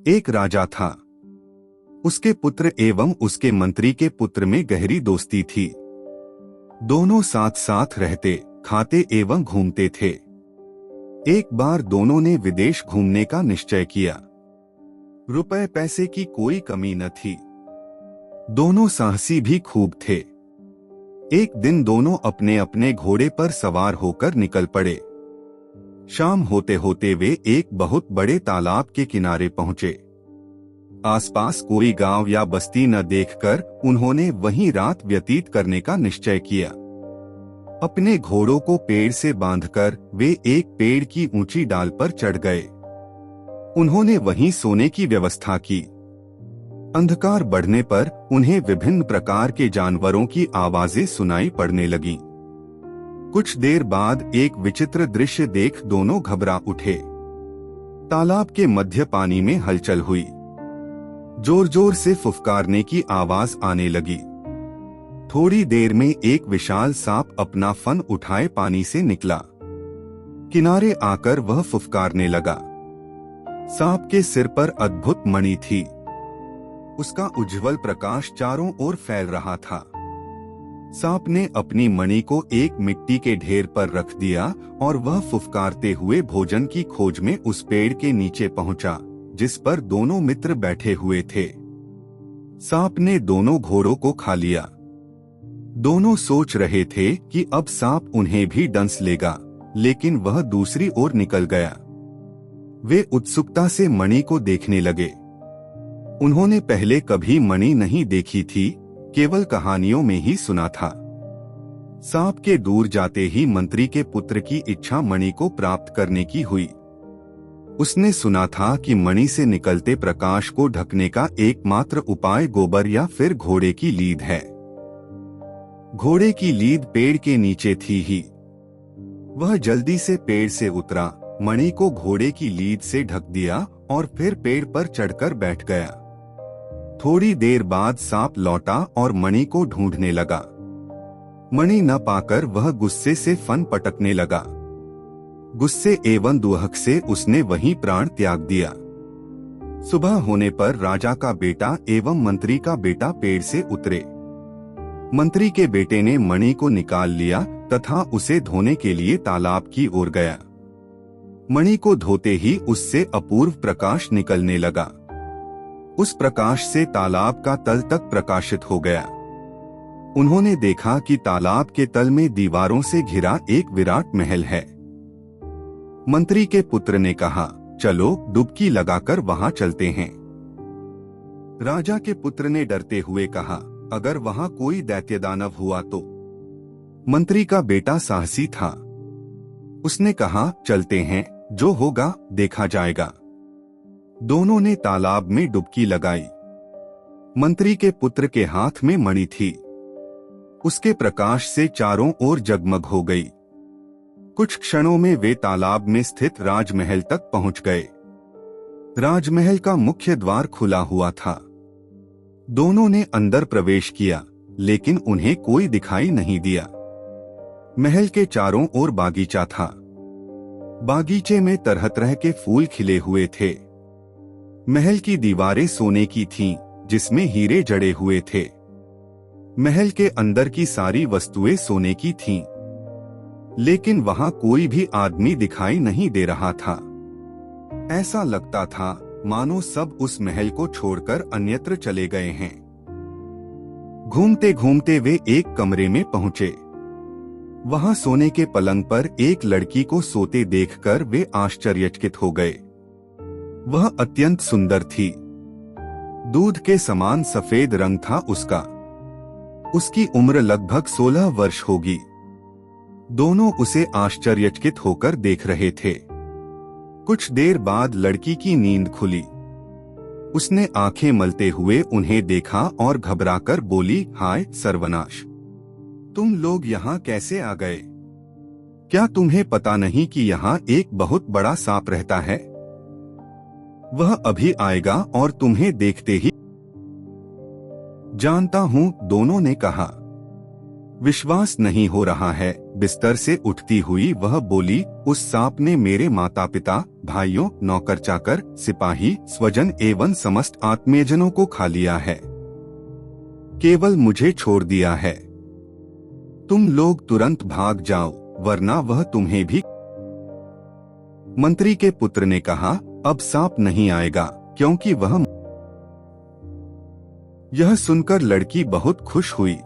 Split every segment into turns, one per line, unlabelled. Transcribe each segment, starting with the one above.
एक राजा था। उसके पुत्र एवं उसके मंत्री के पुत्र में गहरी दोस्ती थी। दोनों साथ साथ रहते, खाते एवं घूमते थे। एक बार दोनों ने विदेश घूमने का निश्चय किया। रुपए पैसे की कोई कमी न थी। दोनों साहसी भी खूब थे। एक दिन दोनों अपने अपने घोड़े पर सवार होकर निकल पड़े। शाम होते होते वे एक बहुत बड़े तालाब के किनारे पहुंचे। आसपास कोई गांव या बस्ती न देखकर उन्होंने वहीं रात व्यतीत करने का निश्चय किया। अपने घोड़ों को पेड़ से बांधकर वे एक पेड़ की ऊंची डाल पर चढ़ गए। उन्होंने वहीं सोने की व्यवस्था की। अंधकार बढ़ने पर उन्हें विभिन्न प्रकार के जानवरों की आवाजें सुनाई पड़ने लगीं। कुछ देर बाद एक विचित्र दृश्य देख दोनों घबरा उठे। तालाब के मध्य पानी में हलचल हुई। जोर जोर से फुफकारने की आवाज आने लगी। थोड़ी देर में एक विशाल सांप अपना फन उठाए पानी से निकला। किनारे आकर वह फुफकारने लगा। सांप के सिर पर अद्भुत मणि थी। उसका उज्ज्वल प्रकाश चारों ओर फैल रहा था। सांप ने अपनी मणि को एक मिट्टी के ढेर पर रख दिया और वह फुफकारते हुए भोजन की खोज में उस पेड़ के नीचे पहुंचा, जिस पर दोनों मित्र बैठे हुए थे। सांप ने दोनों घोड़ों को खा लिया। दोनों सोच रहे थे कि अब सांप उन्हें भी डंस लेगा, लेकिन वह दूसरी ओर निकल गया। वे उत्सुकता से मणि को देखने लगे। उन्होंने पहले कभी मणि नहीं देखी थी, केवल कहानियों में ही सुना था। सांप के दूर जाते ही मंत्री के पुत्र की इच्छा मणि को प्राप्त करने की हुई। उसने सुना था कि मणि से निकलते प्रकाश को ढकने का एकमात्र उपाय गोबर या फिर घोड़े की लीद है। घोड़े की लीद पेड़ के नीचे थी ही। वह जल्दी से पेड़ से उतरा, मणि को घोड़े की लीद से ढक दिया और फिर पेड़ पर चढ़कर बैठ गया। थोड़ी देर बाद सांप लौटा और मणि को ढूंढने लगा। मणि न पाकर वह गुस्से से फन पटकने लगा। गुस्से एवं दुहक से उसने वहीं प्राण त्याग दिया। सुबह होने पर राजा का बेटा एवं मंत्री का बेटा पेड़ से उतरे। मंत्री के बेटे ने मणि को निकाल लिया तथा उसे धोने के लिए तालाब की ओर गया। मणि को धोते ही उससे अपूर्व प्रकाश निकलने लगा। उस प्रकाश से तालाब का तल तक प्रकाशित हो गया। उन्होंने देखा कि तालाब के तल में दीवारों से घिरा एक विराट महल है। मंत्री के पुत्र ने कहा, चलो डुबकी लगाकर वहां चलते हैं। राजा के पुत्र ने डरते हुए कहा, अगर वहां कोई दैत्य दानव हुआ तो। मंत्री का बेटा साहसी था। उसने कहा, चलते हैं, जो होगा देखा जाएगा। दोनों ने तालाब में डुबकी लगाई। मंत्री के पुत्र के हाथ में मणि थी। उसके प्रकाश से चारों ओर जगमग हो गई। कुछ क्षणों में वे तालाब में स्थित राजमहल तक पहुंच गए। राजमहल का मुख्य द्वार खुला हुआ था। दोनों ने अंदर प्रवेश किया, लेकिन उन्हें कोई दिखाई नहीं दिया। महल के चारों ओर बागीचा था। बागीचे में तरह तरह के फूल खिले हुए थे। महल की दीवारें सोने की थीं, जिसमें हीरे जड़े हुए थे। महल के अंदर की सारी वस्तुएं सोने की थीं, लेकिन वहां कोई भी आदमी दिखाई नहीं दे रहा था। ऐसा लगता था मानो सब उस महल को छोड़कर अन्यत्र चले गए हैं। घूमते घूमते वे एक कमरे में पहुंचे। वहां सोने के पलंग पर एक लड़की को सोते देखकर वे आश्चर्यचकित हो गए। वह अत्यंत सुंदर थी। दूध के समान सफेद रंग था उसका। उसकी उम्र लगभग 16 वर्ष होगी। दोनों उसे आश्चर्यचकित होकर देख रहे थे। कुछ देर बाद लड़की की नींद खुली। उसने आंखें मलते हुए उन्हें देखा और घबराकर बोली, हाय सर्वनाश, तुम लोग यहाँ कैसे आ गए? क्या तुम्हें पता नहीं कि यहाँ एक बहुत बड़ा सांप रहता है? वह अभी आएगा और तुम्हें देखते ही। जानता हूँ, दोनों ने कहा। विश्वास नहीं हो रहा है। बिस्तर से उठती हुई वह बोली, उस सांप ने मेरे माता पिता, भाइयों, नौकर चाकर, सिपाही, स्वजन एवं समस्त आत्मीयजनों को खा लिया है, केवल मुझे छोड़ दिया है। तुम लोग तुरंत भाग जाओ, वरना वह तुम्हें भी। मंत्री के पुत्र ने कहा, अब सांप नहीं आएगा, क्योंकि वह। यह सुनकर लड़की बहुत खुश हुई।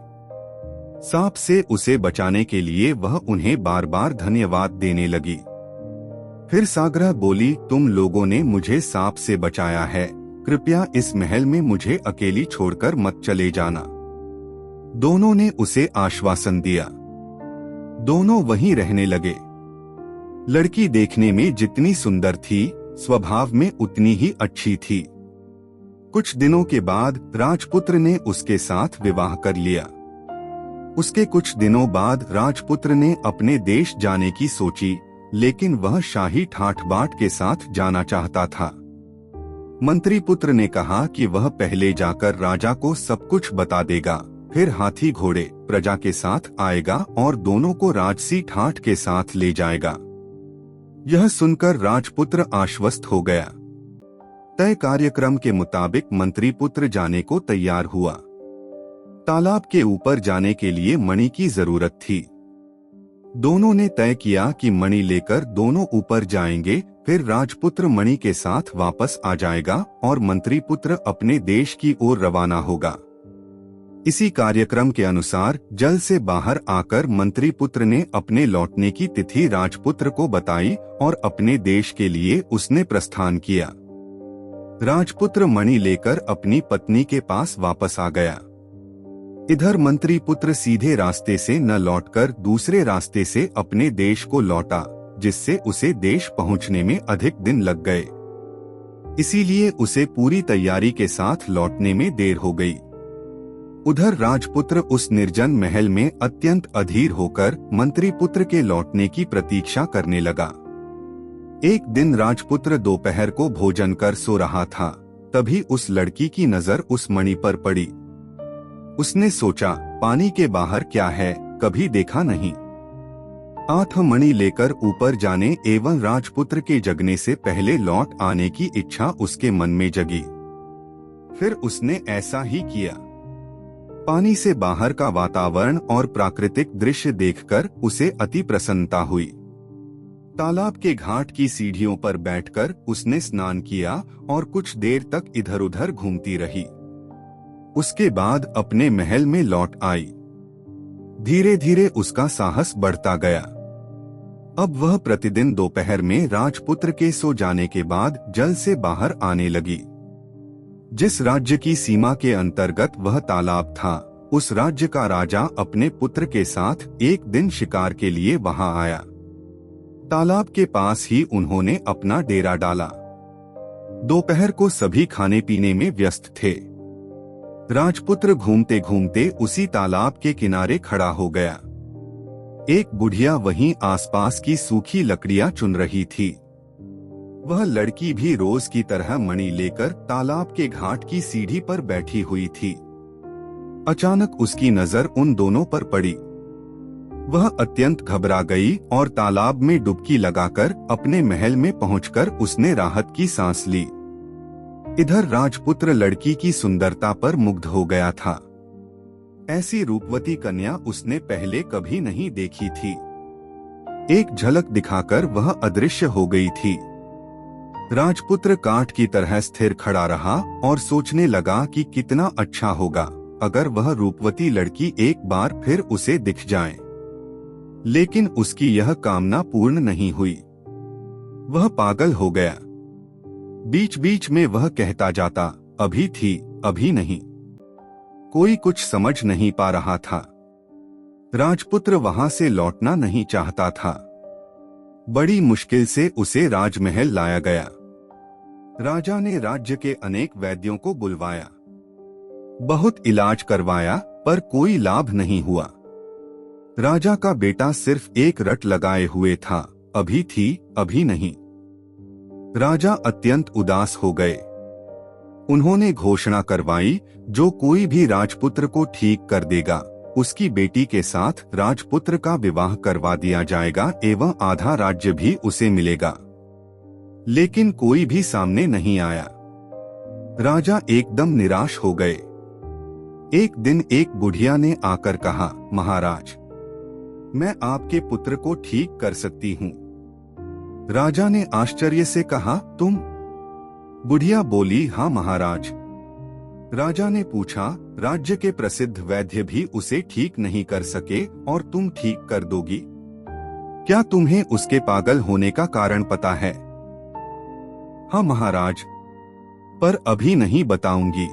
सांप से उसे बचाने के लिए वह उन्हें बार बार धन्यवाद देने लगी। फिर साग्रह बोली, तुम लोगों ने मुझे सांप से बचाया है, कृपया इस महल में मुझे अकेली छोड़कर मत चले जाना। दोनों ने उसे आश्वासन दिया। दोनों वहीं रहने लगे। लड़की देखने में जितनी सुंदर थी, स्वभाव में उतनी ही अच्छी थी। कुछ दिनों के बाद राजपुत्र ने उसके साथ विवाह कर लिया। उसके कुछ दिनों बाद राजपुत्र ने अपने देश जाने की सोची, लेकिन वह शाही ठाठ बाट के साथ जाना चाहता था। मंत्री पुत्र ने कहा कि वह पहले जाकर राजा को सब कुछ बता देगा, फिर हाथी घोड़े प्रजा के साथ आएगा और दोनों को राजसी ठाठ के साथ ले जाएगा। यह सुनकर राजपुत्र आश्वस्त हो गया। तय कार्यक्रम के मुताबिक मंत्री पुत्र जाने को तैयार हुआ। तालाब के ऊपर जाने के लिए मणि की जरूरत थी। दोनों ने तय किया कि मणि लेकर दोनों ऊपर जाएंगे, फिर राजपुत्र मणि के साथ वापस आ जाएगा और मंत्री पुत्र अपने देश की ओर रवाना होगा। इसी कार्यक्रम के अनुसार जल से बाहर आकर मंत्री पुत्र ने अपने लौटने की तिथि राजपुत्र को बताई और अपने देश के लिए उसने प्रस्थान किया। राजपुत्र मणि लेकर अपनी पत्नी के पास वापस आ गया। इधर मंत्री पुत्र सीधे रास्ते से न लौटकर दूसरे रास्ते से अपने देश को लौटा, जिससे उसे देश पहुंचने में अधिक दिन लग गए। इसीलिए उसे पूरी तैयारी के साथ लौटने में देर हो गई। उधर राजपुत्र उस निर्जन महल में अत्यंत अधीर होकर मंत्री पुत्र के लौटने की प्रतीक्षा करने लगा। एक दिन राजपुत्र दोपहर को भोजन कर सो रहा था, तभी उस लड़की की नजर उस मणि पर पड़ी। उसने सोचा, पानी के बाहर क्या है, कभी देखा नहीं। आठ मणि लेकर ऊपर जाने एवं राजपुत्र के जगने से पहले लौट आने की इच्छा उसके मन में जगी। फिर उसने ऐसा ही किया। पानी से बाहर का वातावरण और प्राकृतिक दृश्य देखकर उसे अति प्रसन्नता हुई। तालाब के घाट की सीढ़ियों पर बैठकर उसने स्नान किया और कुछ देर तक इधर उधर घूमती रही। उसके बाद अपने महल में लौट आई। धीरे धीरे उसका साहस बढ़ता गया। अब वह प्रतिदिन दोपहर में राजपुत्र के सो जाने के बाद जल से बाहर आने लगी। जिस राज्य की सीमा के अंतर्गत वह तालाब था, उस राज्य का राजा अपने पुत्र के साथ एक दिन शिकार के लिए वहां आया। तालाब के पास ही उन्होंने अपना डेरा डाला। दोपहर को सभी खाने पीने में व्यस्त थे। राजपुत्र घूमते घूमते उसी तालाब के किनारे खड़ा हो गया। एक बुढ़िया वहीं आसपास की सूखी लकड़ियां चुन रही थी। वह लड़की भी रोज की तरह मणि लेकर तालाब के घाट की सीढ़ी पर बैठी हुई थी। अचानक उसकी नजर उन दोनों पर पड़ी। वह अत्यंत घबरा गई और तालाब में डुबकी लगाकर अपने महल में पहुंचकर उसने राहत की सांस ली। इधर राजपुत्र लड़की की सुंदरता पर मुग्ध हो गया था। ऐसी रूपवती कन्या उसने पहले कभी नहीं देखी थी। एक झलक दिखाकर वह अदृश्य हो गई थी। राजपुत्र काठ की तरह स्थिर खड़ा रहा और सोचने लगा कि कितना अच्छा होगा अगर वह रूपवती लड़की एक बार फिर उसे दिख जाए। लेकिन उसकी यह कामना पूर्ण नहीं हुई। वह पागल हो गया। बीच बीच में वह कहता जाता, अभी थी, अभी नहीं। कोई कुछ समझ नहीं पा रहा था। राजपुत्र वहां से लौटना नहीं चाहता था। बड़ी मुश्किल से उसे राजमहल लाया गया। राजा ने राज्य के अनेक वैद्यों को बुलवाया। बहुत इलाज करवाया, पर कोई लाभ नहीं हुआ। राजा का बेटा सिर्फ एक रट लगाए हुए था, अभी थी, अभी नहीं। राजा अत्यंत उदास हो गए। उन्होंने घोषणा करवाई, जो कोई भी राजपुत्र को ठीक कर देगा, उसकी बेटी के साथ राजपुत्र का विवाह करवा दिया जाएगा एवं आधा राज्य भी उसे मिलेगा। लेकिन कोई भी सामने नहीं आया। राजा एकदम निराश हो गए। एक दिन एक बुढ़िया ने आकर कहा, महाराज, मैं आपके पुत्र को ठीक कर सकती हूँ। राजा ने आश्चर्य से कहा, तुम? बुढ़िया बोली, हाँ महाराज। राजा ने पूछा, राज्य के प्रसिद्ध वैद्य भी उसे ठीक नहीं कर सके और तुम ठीक कर दोगी? क्या तुम्हें उसके पागल होने का कारण पता है? हाँ महाराज, पर अभी नहीं बताऊंगी।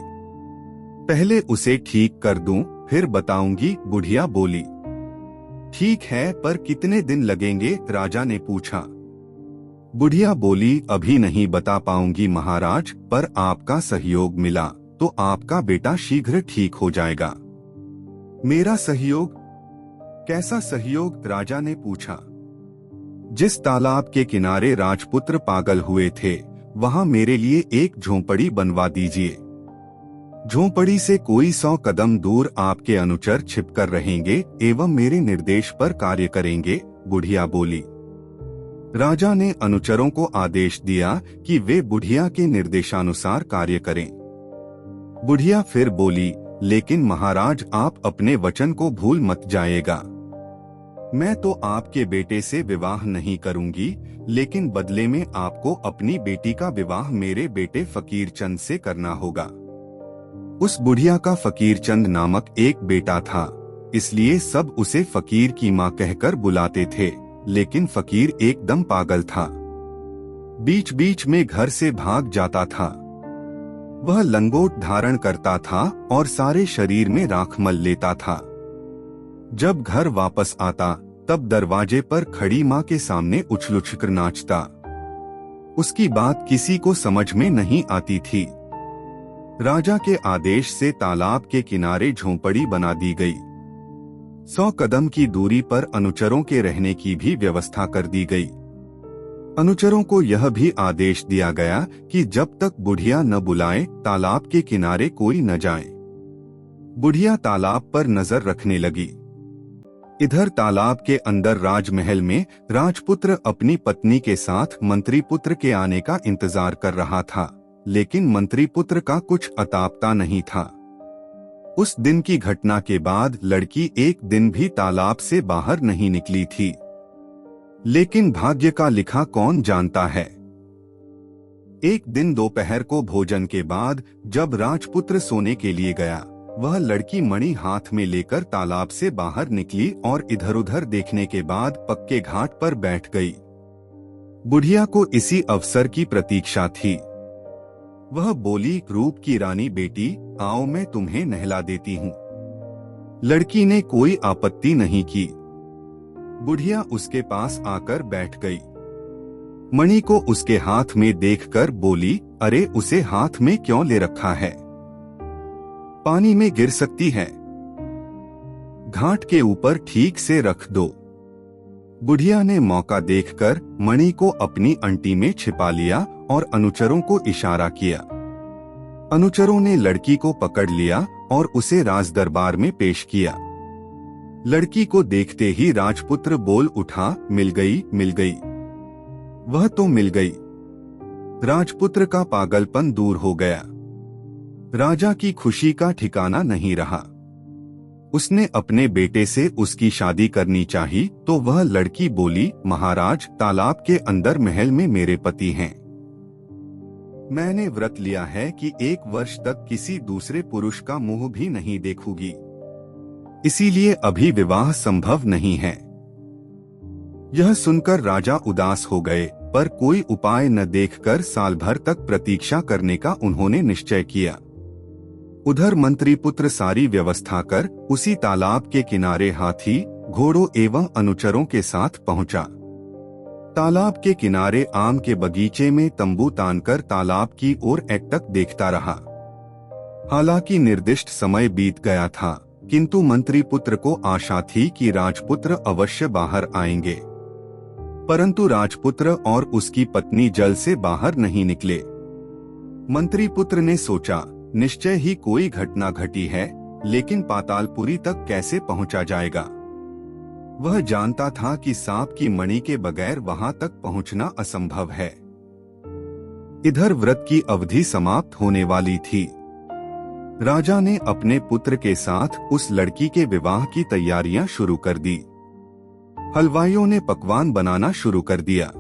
पहले उसे ठीक कर दूं, फिर बताऊंगी, बुढ़िया बोली। ठीक है, पर कितने दिन लगेंगे? राजा ने पूछा। बुढ़िया बोली, अभी नहीं बता पाऊंगी महाराज, पर आपका सहयोग मिला तो आपका बेटा शीघ्र ठीक हो जाएगा। मेरा सहयोग? कैसा सहयोग? राजा ने पूछा। जिस तालाब के किनारे राजपुत्र पागल हुए थे, वहां मेरे लिए एक झोंपड़ी बनवा दीजिए। झोंपड़ी से कोई 100 कदम दूर आपके अनुचर छिपकर रहेंगे एवं मेरे निर्देश पर कार्य करेंगे, बुढ़िया बोली। राजा ने अनुचरों को आदेश दिया कि वे बुढ़िया के निर्देशानुसार कार्य करें। बुढ़िया फिर बोली, लेकिन महाराज, आप अपने वचन को भूल मत जाइएगा। मैं तो आपके बेटे से विवाह नहीं करूंगी, लेकिन बदले में आपको अपनी बेटी का विवाह मेरे बेटे फकीर चंद से करना होगा। उस बुढ़िया का फकीर चंद नामक एक बेटा था, इसलिए सब उसे फकीर की माँ कहकर बुलाते थे। लेकिन फकीर एकदम पागल था। बीच बीच में घर से भाग जाता था। वह लंगोट धारण करता था और सारे शरीर में राख मल लेता था। जब घर वापस आता तब दरवाजे पर खड़ी माँ के सामने उछल उछल नाचता। उसकी बात किसी को समझ में नहीं आती थी। राजा के आदेश से तालाब के किनारे झोंपड़ी बना दी गई। 100 कदम की दूरी पर अनुचरों के रहने की भी व्यवस्था कर दी गई। अनुचरों को यह भी आदेश दिया गया कि जब तक बुढ़िया न बुलाए, तालाब के किनारे कोई न जाए। बुढ़िया तालाब पर नजर रखने लगी। इधर तालाब के अंदर राजमहल में राजपुत्र अपनी पत्नी के साथ मंत्री पुत्र के आने का इंतजार कर रहा था, लेकिन मंत्री पुत्र का कुछ अतापता नहीं था। उस दिन की घटना के बाद लड़की एक दिन भी तालाब से बाहर नहीं निकली थी। लेकिन भाग्य का लिखा कौन जानता है। एक दिन दोपहर को भोजन के बाद जब राजपुत्र सोने के लिए गया, वह लड़की मणि हाथ में लेकर तालाब से बाहर निकली और इधर उधर देखने के बाद पक्के घाट पर बैठ गई। बुढ़िया को इसी अवसर की प्रतीक्षा थी। वह बोली, रूप की रानी बेटी, आओ मैं तुम्हें नहला देती हूँ। लड़की ने कोई आपत्ति नहीं की। बुढ़िया उसके पास आकर बैठ गई। मणि को उसके हाथ में देखकर बोली, अरे उसे हाथ में क्यों ले रखा है? पानी में गिर सकती है। घाट के ऊपर ठीक से रख दो। बुढ़िया ने मौका देखकर मणि को अपनी अंटी में छिपा लिया और अनुचरों को इशारा किया। अनुचरों ने लड़की को पकड़ लिया और उसे राज दरबार में पेश किया। लड़की को देखते ही राजपुत्र बोल उठा, मिल गई, मिल गई। वह तो मिल गई। राजपुत्र का पागलपन दूर हो गया। राजा की खुशी का ठिकाना नहीं रहा। उसने अपने बेटे से उसकी शादी करनी चाही तो वह लड़की बोली, महाराज, तालाब के अंदर महल में मेरे पति हैं। मैंने व्रत लिया है कि 1 वर्ष तक किसी दूसरे पुरुष का मुंह भी नहीं देखूंगी, इसीलिए अभी विवाह संभव नहीं है। यह सुनकर राजा उदास हो गए, पर कोई उपाय न देखकर साल भर तक प्रतीक्षा करने का उन्होंने निश्चय किया। उधर मंत्री पुत्र सारी व्यवस्था कर उसी तालाब के किनारे हाथी, घोड़ों एवं अनुचरों के साथ पहुंचा। तालाब के किनारे आम के बगीचे में तंबू तानकर तालाब की ओर एकटक देखता रहा। हालांकि निर्दिष्ट समय बीत गया था, किंतु मंत्री पुत्र को आशा थी कि राजपुत्र अवश्य बाहर आएंगे। परंतु राजपुत्र और उसकी पत्नी जल से बाहर नहीं निकले। मंत्री पुत्र ने सोचा, निश्चय ही कोई घटना घटी है, लेकिन पातालपुरी तक कैसे पहुंचा जाएगा? वह जानता था कि सांप की मणि के बगैर वहां तक पहुंचना असंभव है। इधर व्रत की अवधि समाप्त होने वाली थी। राजा ने अपने पुत्र के साथ उस लड़की के विवाह की तैयारियां शुरू कर दी। हलवाइयों ने पकवान बनाना शुरू कर दिया।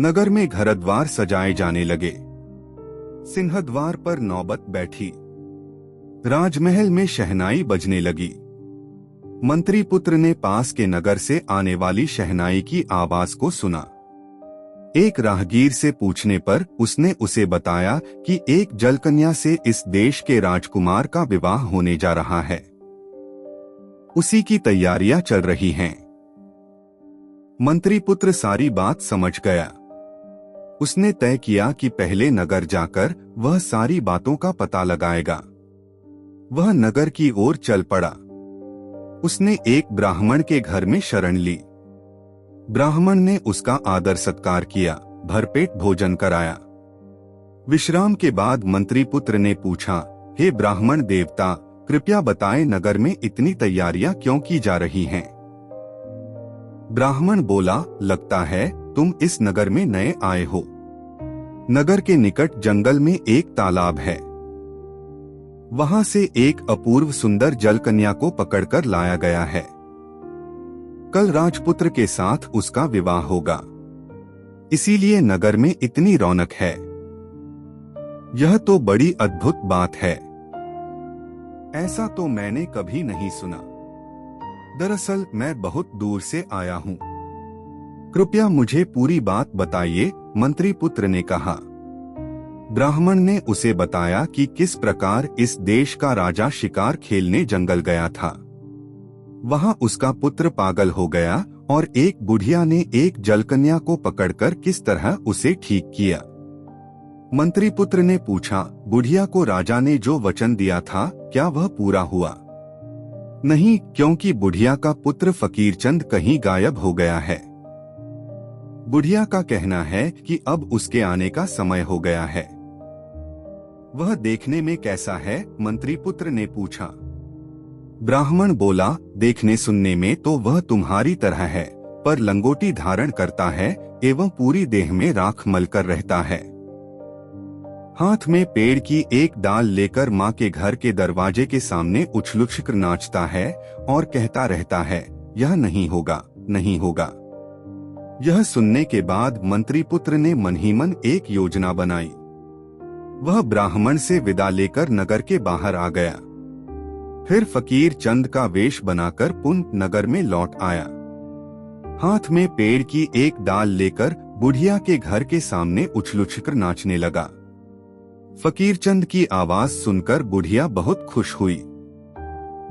नगर में घरद्वार सजाए जाने लगे। सिंहद्वार पर नौबत बैठी। राजमहल में शहनाई बजने लगी। मंत्री पुत्र ने पास के नगर से आने वाली शहनाई की आवाज को सुना। एक राहगीर से पूछने पर उसने उसे बताया कि एक जलकन्या से इस देश के राजकुमार का विवाह होने जा रहा है। उसी की तैयारियां चल रही हैं। मंत्री पुत्र सारी बात समझ गया। उसने तय किया कि पहले नगर जाकर वह सारी बातों का पता लगाएगा। वह नगर की ओर चल पड़ा। उसने एक ब्राह्मण के घर में शरण ली। ब्राह्मण ने उसका आदर सत्कार किया, भरपेट भोजन कराया। विश्राम के बाद मंत्री पुत्र ने पूछा, हे ब्राह्मण देवता, कृपया बताएं नगर में इतनी तैयारियां क्यों की जा रही हैं? ब्राह्मण बोला, लगता है तुम इस नगर में नए आए हो। नगर के निकट जंगल में एक तालाब है। वहां से एक अपूर्व सुंदर जलकन्या को पकड़कर लाया गया है। कल राजपुत्र के साथ उसका विवाह होगा, इसीलिए नगर में इतनी रौनक है। यह तो बड़ी अद्भुत बात है। ऐसा तो मैंने कभी नहीं सुना। दरअसल मैं बहुत दूर से आया हूँ। कृपया मुझे पूरी बात बताइए, मंत्री पुत्र ने कहा। ब्राह्मण ने उसे बताया कि किस प्रकार इस देश का राजा शिकार खेलने जंगल गया था। वहां उसका पुत्र पागल हो गया और एक बुढ़िया ने एक जलकन्या को पकड़कर किस तरह उसे ठीक किया। मंत्री पुत्र ने पूछा, बुढ़िया को राजा ने जो वचन दिया था क्या वह पूरा हुआ? नहीं, क्योंकि बुढ़िया का पुत्र फकीरचंद कहीं गायब हो गया है। बुढ़िया का कहना है कि अब उसके आने का समय हो गया है। वह देखने में कैसा है? मंत्री पुत्र ने पूछा। ब्राह्मण बोला, देखने सुनने में तो वह तुम्हारी तरह है, पर लंगोटी धारण करता है एवं पूरी देह में राख मलकर रहता है। हाथ में पेड़ की एक डाल लेकर माँ के घर के दरवाजे के सामने उछल-उछल नाचता है और कहता रहता है, यह नहीं होगा, नहीं होगा। यह सुनने के बाद मंत्री पुत्र ने मन ही मन एक योजना बनाई। वह ब्राह्मण से विदा लेकर नगर के बाहर आ गया। फिर फकीर चंद का वेश बनाकर पुनः नगर में लौट आया। हाथ में पेड़ की एक डाल लेकर बुढ़िया के घर के सामने उछल-उछल नाचने लगा। फकीरचंद की आवाज सुनकर बुढ़िया बहुत खुश हुई।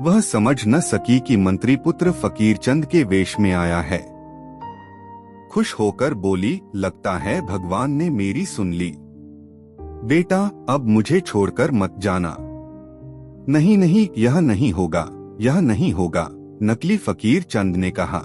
वह समझ न सकी कि मंत्री पुत्र फकीरचंद के वेश में आया है। खुश होकर बोली, लगता है भगवान ने मेरी सुन ली। बेटा, अब मुझे छोड़कर मत जाना। नहीं नहीं, यह नहीं होगा, यह नहीं होगा, नकली फकीर चंद ने कहा।